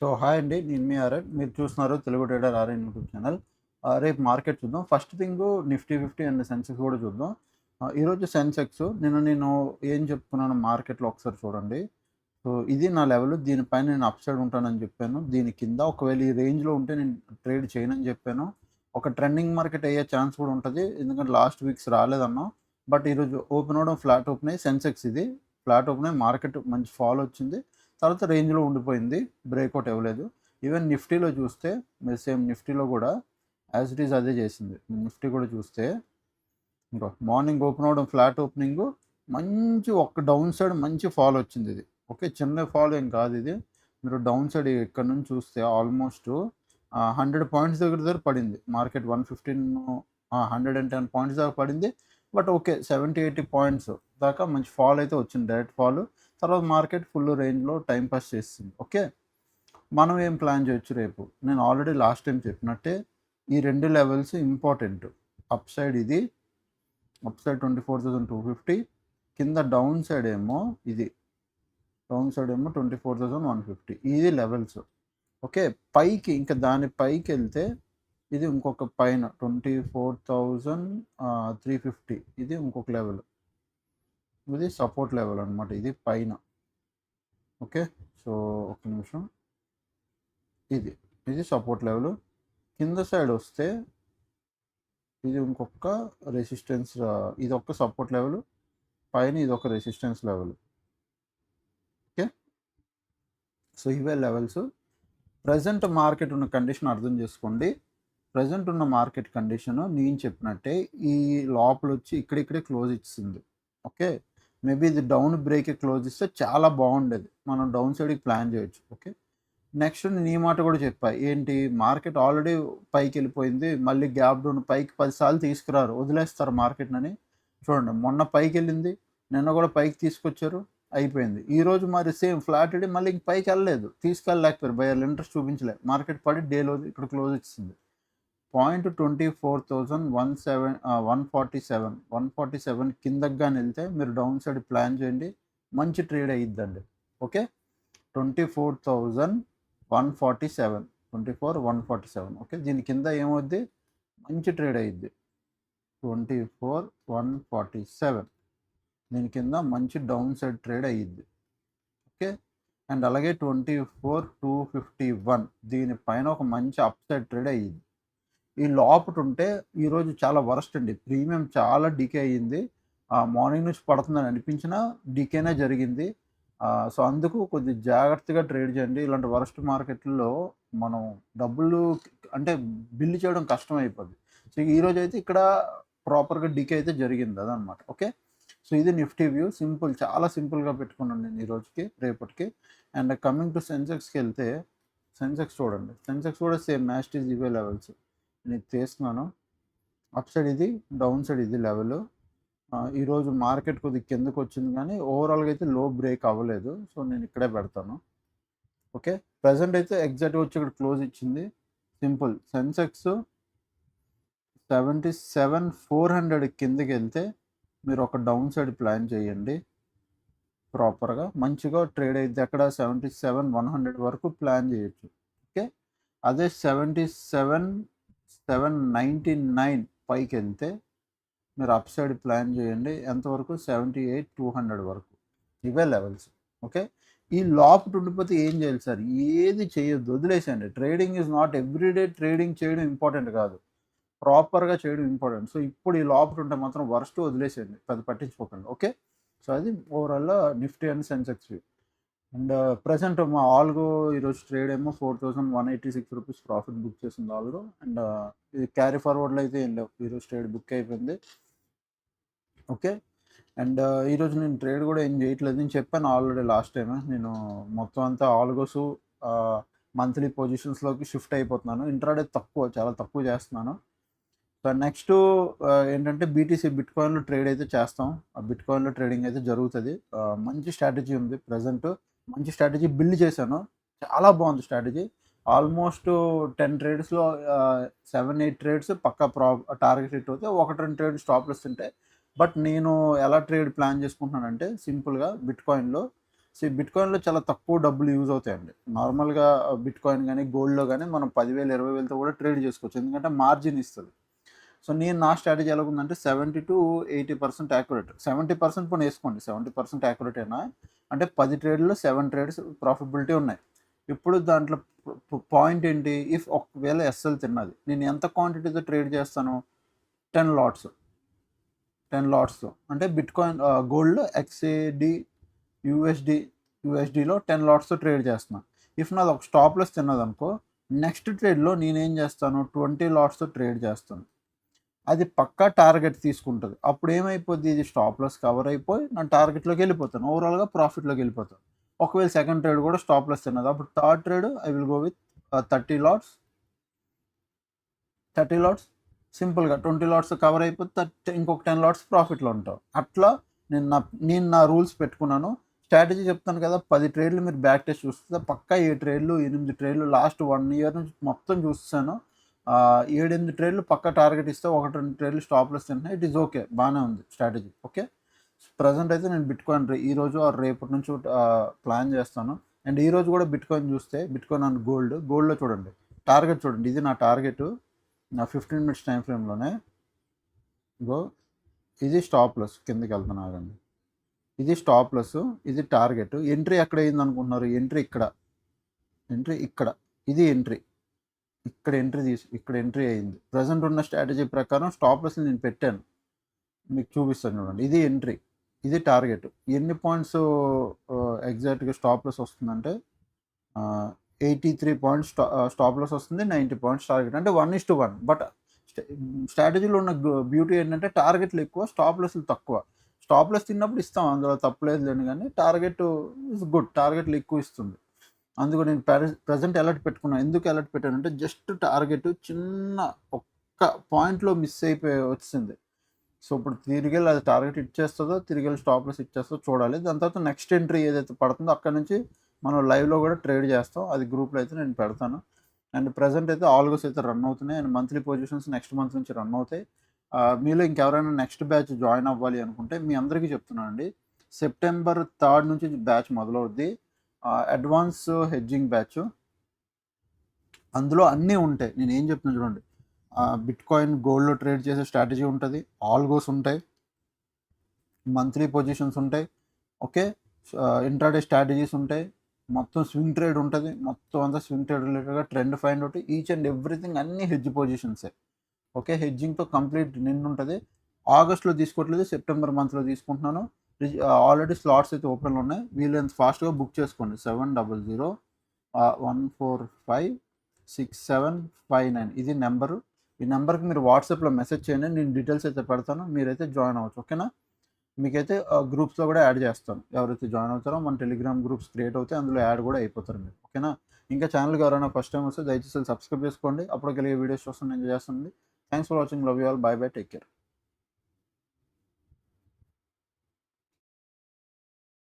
So hi అండి. నేను మీ RN. మీరు చూస్తున్నారు Telugu trader RN YouTube channel. రేపు మార్కెట్ చూద్దాం. First thing Nifty 50 and Sensex కూడా చూద్దాం. ఈరోజు సెన్సెక్స్ నేను ఏం చెప్తున్నాను మార్కెట్‌లో ఒకసారి చూడండి. సో ఇది నా లెవెల్. దీనిపైన నేను అప్ సైడ్ ఉంటానని చెప్పాను. దీని కింద ఒకవేళ ఈ రేంజ్‌లో ఉంటే నేను ట్రేడ్ చేయనని చెప్పాను. ఒక ట్రెండింగ్ మార్కెట్ అయ్యే ఛాన్స్ కూడా ఉంటది. ఎందుకంటే లాస్ట్ వీక్స్ రాలేదన్నాం. బట్ ఈరోజు ఓపెన్ అవ్వడం ఫ్లాట్ ఓపెన్ అయ్యి సెన్సెక్స్ ఇది ఫ్లాట్ ఓపెన్ అయ్యి మార్కెట్ మంచి ఫాల్ వచ్చింది. తర్వాత రేంజ్‌లో ఉండిపోయింది. బ్రేక్‌ఔట్ ఇవ్వలేదు. ఈవెన్ నిఫ్టీలో చూస్తే మీరు సేమ్ నిఫ్టీలో కూడా యాజ్ ఇట్ ఈజ్ అదే చేసింది. నిఫ్టీ కూడా చూస్తే ఇంకో మార్నింగ్ ఓపెన్ అవ్వడం ఫ్లాట్ ఓపెనింగు మంచి ఒక డౌన్ సైడ్ మంచి ఫాల్ వచ్చింది ఇది. ఓకే. చిన్న ఫాల్ ఏం కాదు ఇది. మీరు డౌన్ సైడ్ ఇక్కడ నుంచి చూస్తే ఆల్మోస్ట్ 100 పాయింట్స్ దగ్గర పడింది. మార్కెట్ 110 పాయింట్స్ దాకా పడింది. బట్ ఓకే 70, 80 పాయింట్స్ దాకా మంచి ఫాల్ అయితే వచ్చింది. Direct fall. తర్వాత మార్కెట్ ఫుల్ రేంజ్‌లో టైం పాస్ చేసింది. ఓకే. మనం ఏం ప్లాన్ చేయొచ్చు రేపు? నేను ఆల్రెడీ లాస్ట్ టైం చెప్పినట్టే ఈ 2 లెవెల్స్ ఇంపార్టెంట్. అప్ సైడ్ ఇది. Up side 24,250. కింద డౌన్ సైడ్ ఏమో ఇది. డౌన్ సైడ్ ఏమో 24,150. ఇది లెవెల్స్. ఓకే. పైకి ఇంకా దాని పైకెళ్తే ఇది ఇంకొక పైన 24,350. ఇది ఇంకొక లెవెల్. ఇది సపోర్ట్ లెవెల్ అనమాట. ఇది పైన. ఓకే. సో ఒక్క నిమిషం. ఇది సపోర్ట్ లెవెల్. కింద సైడ్ వస్తే ఇది ఇంకొక రెసిస్టెన్స్. ఇది ఒక సపోర్ట్ లెవెల్. పైన ఇది ఒక రెసిస్టెన్స్ లెవెల్. ఓకే. సో ఇవే లెవెల్స్. ప్రజెంట్ మార్కెట్ ఉన్న కండిషన్ అర్థం చేసుకోండి. ప్రజెంట్ ఉన్న మార్కెట్ కండిషన్ నేను చెప్పినట్టే ఈ లోపల వచ్చి ఇక్కడిక్కడే క్లోజ్ ఇచ్చింది. ఓకే. మేబీ ఇది డౌన్ బ్రేక్ క్లోజ్ ఇస్తే చాలా బాగుండేది. మనం డౌన్ సైడ్కి ప్లాన్ చేయొచ్చు. ఓకే. నెక్స్ట్ నేను ఈ మాట కూడా చెప్పా. ఏంటి మార్కెట్ ఆల్రెడీ పైకి వెళ్ళిపోయింది. మళ్ళీ గ్యాప్ డౌన్ పైకి 10 సార్లు తీసుకురారు. వదిలేస్తారు మార్కెట్‌నని. చూడండి మొన్న పైకి వెళ్ళింది. నిన్న కూడా పైకి తీసుకొచ్చారు. అయిపోయింది. ఈరోజు మరి సేమ్ ఫ్లాట్ అయ్యి మళ్ళీ ఇంక పైకి వెళ్ళలేదు. తీసుకెళ్ళలేకపోయారు. బయర్లు ఇంట్రెస్ట్ చూపించలే. మార్కెట్ పడి డేలో ఇక్కడ క్లోజ్ ఇచ్చింది. పాయింట్ 147 కిందకి గాని వెళ్తే మీరు డౌన్ సైడ్ ప్లాన్ చేయండి. మంచి ట్రేడ్ అయ్యిద్దండి. ఓకే. 24,147. 24,147. ఓకే. దీని కింద ఏమవుద్ది? మంచి ట్రేడ్ అయ్యిద్ది. 24,147. దీని కింద మంచి డౌన్ సైడ్ ట్రేడ్ అయ్యిద్ది. ఓకే. అండ్ అలాగే 24,251. దీనిపైన ఒక మంచి అప్ సైడ్ ట్రేడ్ అయ్యిద్ది. ఈ లోపట ఉంటే ఈరోజు చాలా వరస్ట్ అండి. ప్రీమియం చాలా డీకే అయ్యింది. మార్నింగ్ నుంచి పడుతుందని అనిపించినా డీకేనే జరిగింది. సో అందుకు కొద్దిగా జాగ్రత్తగా ట్రేడ్ చేయండి. ఇలాంటి వరస్ట్ మార్కెట్‌లో మనం డబ్బులు అంటే బిల్లు చేయడం కష్టం అయిపోద్ది. సో ఈరోజైతే ఇక్కడ ప్రాపర్‌గా డీకే అయితే జరిగింది అదనమాట. ఓకే. సో ఇది నిఫ్టీ వ్యూ. సింపుల్. చాలా సింపుల్‌గా పెట్టుకున్నాను నేను ఈ రోజుకి, రేపటికి. అండ్ కమింగ్ టు సెన్సెక్స్‌కెళ్తే సెన్సెక్స్ చూడండి. సెన్సెక్స్ కూడా సేమ్ మ్యాచ్ టీజ్ ఇవే లెవెల్స్. నేను తీస్తున్నాను. అప్ సైడ్ ఇది, డౌన్ సైడ్ ఇది లెవెల్. ఈరోజు మార్కెట్ కొద్దిగా కిందకు వచ్చింది కానీ ఓవరాల్‌గా అయితే లో బ్రేక్ అవ్వలేదు. సో నేను ఇక్కడే పెడతాను. ఓకే. ప్రెజెంట్ అయితే ఎగ్జాక్ట్‌గా వచ్చి ఇక్కడ క్లోజ్ ఇచ్చింది. సింపుల్. సెన్సెక్స్ 77,400 కిందకెళ్తే మీరు ఒక డౌన్ సైడ్ ప్లాన్ చేయండి. ప్రాపర్‌గా మంచిగా ట్రేడ్ అయిద్ది. అక్కడ 77,100 వరకు ప్లాన్ చేయొచ్చు. ఓకే. అదే 77,799 పైకెళ్తే మీరు అప్ సైడ్ ప్లాన్ చేయండి. ఎంతవరకు? 78,200 వరకు. ఇవే లెవెల్స్. ఓకే. ఈ లోపట ఉండిపోతే ఏం చేయాలి సార్? ఏది చేయొద్దు. వదిలేసేయండి. Trading is not everyday trading చేయడం ఇంపార్టెంట్ కాదు. ప్రాపర్‌గా చేయడం ఇంపార్టెంట్. సో ఇప్పుడు ఈ లోపట ఉంటే మాత్రం వరస్ట్ వదిలేసేయండి. పెద్ద పట్టించుకోకండి. ఓకే. సో అది ఓవరాల్‌గా Nifty and Sensex view. And present మా ఆల్గో ఈరోజు ట్రేడ్ ఏమో 4,186 రూపీస్ ప్రాఫిట్ బుక్ చేసింది ఆల్గో. అండ్ ఇది క్యారీ ఫార్వర్డ్‌లో అయితే ఏం లేవు. ఈరోజు ట్రేడ్ బుక్ అయిపోయింది. ఓకే. అండ్ ఈరోజు నేను ట్రేడ్ కూడా ఏం చేయట్లేదు. నేను చెప్పాను ఆల్రెడీ లాస్ట్ టైమే. నేను మొత్తం అంతా ఆల్గోస్ మంత్లీ పొజిషన్స్‌లోకి షిఫ్ట్ అయిపోతున్నాను. ఇంట్రాడే చాలా తక్కువ చేస్తున్నాను. సో నెక్స్ట్ ఏంటంటే బీటీసీ బిట్‌కాయిన్‌లో ట్రేడ్ అయితే చేస్తాం. ఆ బిట్‌కాయిన్‌లో ట్రేడింగ్ అయితే జరుగుతది. మంచి స్ట్రాటజీ ఉంది ప్రెజెంట్. మంచి స్ట్రాటజీ బిల్డ్ చేశాను. చాలా బాగుంది స్ట్రాటజీ. ఆల్మోస్ట్ 10 ట్రేడ్స్‌లో 7, 8 ట్రేడ్స్ పక్కా టార్గెట్ హిట్ అవుతాయి. 1, 2 ట్రేడ్ స్టాప్ లాస్ ఉంటాయి. బట్ నేను ఎలా ట్రేడ్ ప్లాన్ చేసుకుంటున్నానంటే సింపుల్‌గా బిట్‌కాయిన్‌లో బిట్‌కాయిన్‌లో చాలా తక్కువ డబ్బులు యూజ్ అవుతాయండి. నార్మల్‌గా బిట్‌కాయిన్ గానీ, గోల్డ్‌లో గానీ మనం 10,000, 20,000తో కూడా ట్రేడ్ చేసుకోవచ్చు. ఎందుకంటే మార్జిన్ ఇస్తది. సో, నా స్ట్రాటజీ ఎలాగుందంటే 70-80% యాక్యురేట్. 70% పోనీ ఏసుకోండి. 70% యాక్యురేటేనా అంటే 10 ట్రేడ్‌లో 7 ట్రేడ్స్ ప్రాఫిటబిలిటీ ఉన్నాయి. ఇప్పుడు దాంట్లో పాయింట్ ఏంటి? ఒకవేళ ఎస్ఎల్ తిన్నది. నేను ఎంత క్వాంటిటీతో ట్రేడ్ చేస్తాను? 10 లాట్స్. 10 లాట్స్‌తో అంటే గోల్డ్ ఎక్స్ఏడి యూఎస్డీలో 10 లాట్స్‌తో ట్రేడ్ చేస్తున్నా. నాది ఒక స్టాప్ లాస్ తిన్నదనుకో, నెక్స్ట్ ట్రేడ్‌లో నేనేం చేస్తాను 20 లాట్స్‌తో ట్రేడ్ చేస్తాను. అది పక్కా టార్గెట్ తీసుకుంటది. అప్పుడు ఏమైపోద్ది, ఇది స్టాప్ లాస్ కవర్ అయిపోయి నేను టార్గెట్‌లోకి వెళ్ళిపోతాను. ఓవరాల్‌గా ప్రాఫిట్‌లోకి వెళ్ళిపోతాను. ఒకవేళ సెకండ్ ట్రేడ్ కూడా స్టాప్ లాస్ తిన్నది. అప్పుడు third trade I will go with 30 LADS. 30 LADS సింపుల్‌గా 20 లాట్స్ కవర్ అయిపోతే ఇంకొక 10 లాట్స్ ప్రాఫిట్‌లో ఉంటావు. అట్లా నేను నా రూల్స్ పెట్టుకున్నాను. స్ట్రాటజీ చెప్తాను కదా! 10 ట్రేడ్‌లు మీరు బ్యాక్ టెస్ట్ చూస్తే పక్కా 7 ట్రేడ్‌లు, 8 ట్రేడ్‌లు లాస్ట్ 1 ఇయర్ నుంచి మొత్తం చూసేసాను. 7, 8 ట్రేడ్‌లు పక్కా టార్గెట్ ఇస్తే 1, 2 ట్రేడ్‌లు స్టాప్ లాస్ తింటున్నాయి. It is okay. బానే ఉంది స్ట్రాటజీ. ఓకే. ప్రెజెంట్ అయితే నేను బిట్‌కాయిన్ ఈరోజు ఆర్ రేపటి నుంచి ప్లాన్ చేస్తాను. అండ్ ఈరోజు కూడా బిట్‌కాయిన్ చూస్తే బిట్‌కాయిన్ అండ్ గోల్డ్‌లో చూడండి. టార్గెట్ చూడండి. ఇది నా టార్గెటు. నా 15 మినిట్స్ టైం ఫ్రేమ్‌లోనే ఇగో ఇది స్టాప్ లాస్ కిందకెళ్తున్నా ఆగండి. ఇది స్టాప్ లాస్, ఇది టార్గెట్. ఎంట్రీ ఎక్కడ అయిందనుకుంటున్నారు? ఎంట్రీ ఇక్కడ. ఇది ఎంట్రీ. ఇక్కడ ఎంట్రీ అయింది. ప్రెజెంట్ ఉన్న స్ట్రాటజీ ప్రకారం స్టాప్ లాస్‌ని నేను పెట్టాను. మీకు చూపిస్తాను చూడండి. ఇది ఎంట్రీ. ఇది టార్గెట్. ఎన్ని పాయింట్స్ ఎగ్జాక్ట్‌గా స్టాప్ లాస్ వస్తుందంటే 83 పాయింట్స్ స్టాప్ లాస్ వస్తుంది. 90 పాయింట్స్ టార్గెట్. అంటే 1:1. బట్ స్ట్రాటజీలో ఉన్న బ్యూటీ ఏంటంటే టార్గెట్లు ఎక్కువ, స్టాప్ లాస్‌లు తక్కువ. స్టాప్ లాస్ తిన్నప్పుడు ఇస్తాం. అందులో తప్పులేదు లేండి గానీ టార్గెట్ ఈస్ గుడ్. టార్గెట్లు ఎక్కువ ఇస్తుంది. అందుకు నేను ప్రెజెంట్ అలర్ట్ పెట్టుకున్నాను. ఎందుకు అలర్ట్ పెట్టానంటే జస్ట్ టార్గెట్ చిన్న ఒక్క పాయింట్‌లో మిస్ అయిపోయి వచ్చింది. సో, ఇప్పుడు తిరిగెళ్ళి అది టార్గెట్ హిట్ చేస్తదో, తిరిగెళ్ళి స్టాప్ లాస్ హిట్ చేస్తదో చూడాలి. దాని తర్వాత నెక్స్ట్ ఎంట్రీ ఏదైతే పడుతుందో అక్కడి నుంచి మనం లైవ్‌లో కూడా ట్రేడ్ చేస్తాం. అది గ్రూప్‌లో అయితే నేను పెడతాను. అండ్ ప్రెజెంట్ అయితే ఆల్గోస్ అయితే రన్ అవుతున్నాయి. And monthly positions next month నుంచి రన్ అవుతాయి. మీలో ఇంకెవరైనా నెక్స్ట్ బ్యాచ్ జాయిన్ అవ్వాలి అనుకుంటే మీ అందరికీ చెప్తున్నానండి. సెప్టెంబర్ 3 నుంచి బ్యాచ్ మొదలవుద్ది. Advance hedging batch. అందులో అన్నీ ఉంటాయి. నేనేం చెప్తున్నా చూడండి. బిట్‌కాయిన్, గోల్డ్‌లో ట్రేడ్ చేసే స్ట్రాటజీ ఉంటది. ఆల్గోస్ ఉంటాయి. మంత్లీ పొజిషన్స్ ఉంటాయి. ఓకే. ఇంట్రాడే స్ట్రాటజీస్ ఉంటాయి. మొత్తం స్వింగ్ ట్రేడ్ ఉంటది. మొత్తం అంతా స్వింగ్ ట్రేడ్ రిలేటెడ్‌గా trend find out each and everything అన్నీ హెడ్జ్ పొజిషన్సే. ఓకే. హెడ్జింగ్‌తో కంప్లీట్ నిండుంటది. ఆగస్ట్‌లో తీసుకోవట్లేదు. సెప్టెంబర్ మంత్‌లో తీసుకుంటున్నాను. ఆల్రెడీ స్లాట్స్ అయితే ఓపెన్‌లో ఉన్నాయి. వీలైనంత ఫాస్ట్‌గా బుక్ చేసుకోండి. 700 1456759 ఇది నెంబరు. ఈ నెంబర్‌కి మీరు వాట్సాప్‌లో మెసేజ్ చేయండి. నేను డీటెయిల్స్ అయితే పెడతాను. మీరైతే జాయిన్ అవ్వచ్చు. ఓకేనా? మీకైతే గ్రూప్స్‌లో కూడా యాడ్ చేస్తాను. ఎవరైతే జాయిన్ అవుతారో మన టెలిగ్రామ్ గ్రూప్స్ క్రియేట్ అవుతాయి. అందులో యాడ్ కూడా అయిపోతారు మీరు. ఓకేనా? ఇంకా ఛానల్‌కి ఎవరైనా ఫస్ట్ టైమ్ వస్తే దయచేసి సబ్స్క్రైబ్ చేసుకోండి. అప్పటికెళ్ళి వీడియోస్ చూస్తాను ఎంజాయ్ చేస్తానండి. Thanks for watching. Love you all. By by. Take care.